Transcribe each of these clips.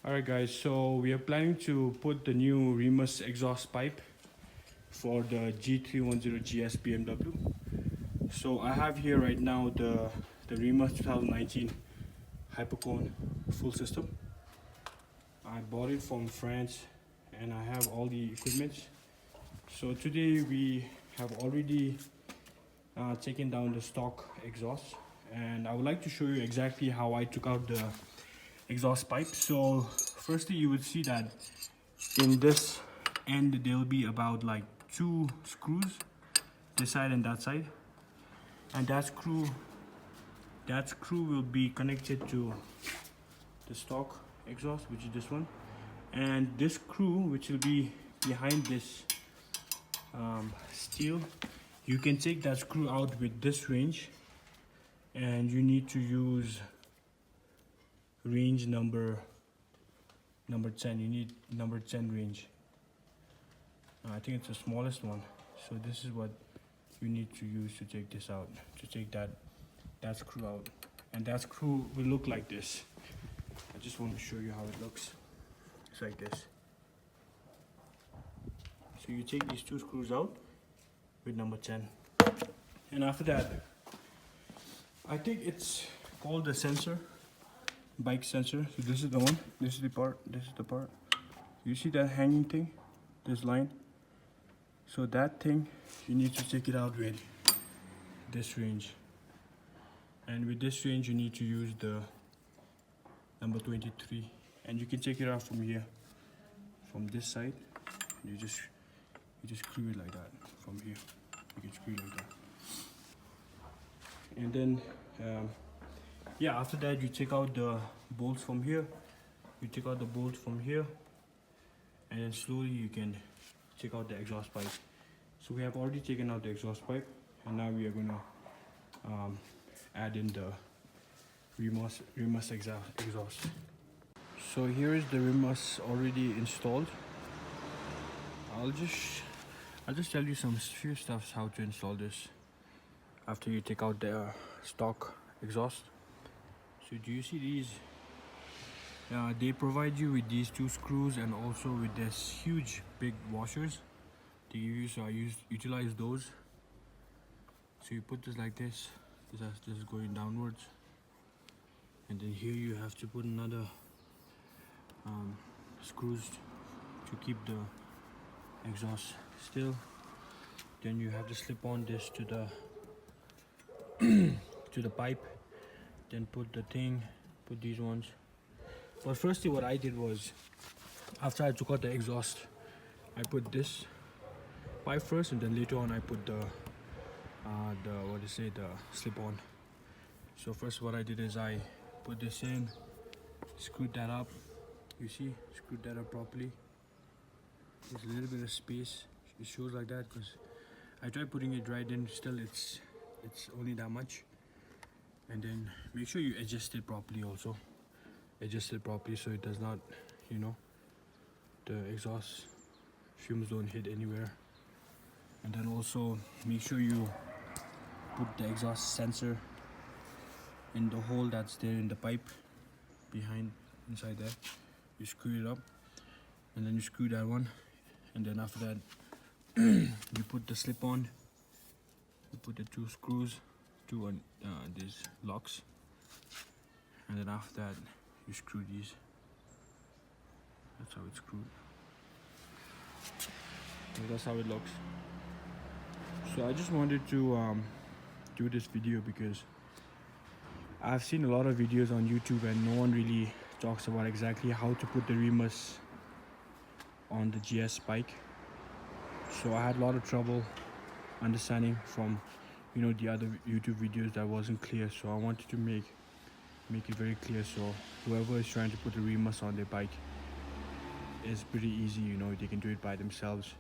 Alright guys, so we are planning to put the new Remus exhaust pipe for the G310GS BMW. So I have here right now the Remus 2019 Hypercone full system. I bought it from France and I have all the equipment. So today we have already taken down the stock exhaust, and I would like to show you exactly how I took out the exhaust pipe. So firstly, you would see that in this end there will be about like 2 screws, this side and that side, and that screw will be connected to the stock exhaust, which is this one, and this screw, which will be behind this steel, you can take that screw out with this range, and you need to use range number 10. You need number 10 range. I think it's the smallest one. So this is what you need to use to take this out, to take that screw out. And that screw will look like this. I just want to show you how it looks. It's like this. So you take these 2 screws out with number 10. And after that, I think it's called the sensor, bike sensor. So this is the one, this is the part, this is the part. You see that hanging thing, this line? So that thing, you need to take it out with this range. And with this range, you need to use the number 23. And you can take it out from here, from this side. You just screw it like that from here. You can screw it like that. And then, yeah, after that you take out the bolts from here. You take out the bolts from here, and then slowly you can take out the exhaust pipe. So we have already taken out the exhaust pipe, and now we are gonna add in the Remus exhaust. So here is the Remus already installed. I'll just tell you some few stuff how to install this after you take out the stock exhaust. So do you see these? They provide you with these 2 screws and also with this huge big washers. They utilize those. So you put this like this. This is going downwards, and then here you have to put another screws to keep the exhaust still. Then you have to slip on this to the to the pipe, then put these ones. But firstly, what I did was, after I took out the exhaust, I put this pipe first, and then later on I put the slip on. So first what I did is I put this in, screwed that up. You see, screwed that up properly. There's a little bit of space. It shows like that because I tried putting it right in, still it's only that much. And then make sure you adjust it properly also. Adjust it properly so it does not, the exhaust fumes don't hit anywhere. And then also make sure you put the exhaust sensor in the hole that's there in the pipe inside there. You screw it up, and then you screw that one, and then after that you put the slip on. You put the 2 screws, 2 on these locks, and then after that you screw these. That's how it's screwed. And that's how it looks. So I just wanted to do this video because I've seen a lot of videos on YouTube and no one really talks about exactly how to put the Remus on the GS bike. So I had a lot of trouble understanding from the other YouTube videos that wasn't clear. So I wanted to make it very clear, so whoever is trying to put the Remus on their bike, is pretty easy. They can do it by themselves.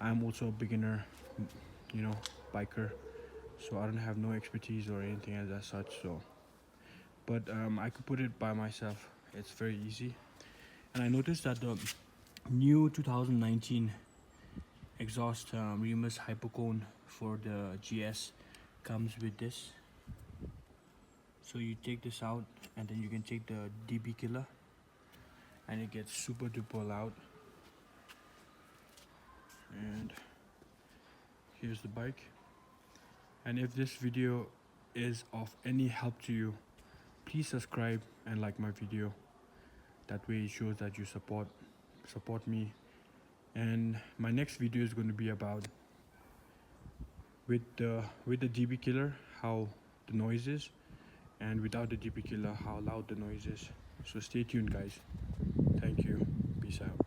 I'm also a beginner biker, so I don't have no expertise or anything as such. So but I could put it by myself. It's very easy. And I noticed that the new 2019 exhaust Remus Hypercone for the GS comes with this. So you take this out, and then you can take the DB killer and it gets super duper loud. And here's the bike. And if this video is of any help to you, please subscribe and like my video. That way it shows that you support me. And my next video is going to be about with the DB killer, how the noise is, and without the DB killer, how loud the noise is. So stay tuned, guys. Thank you. Peace out.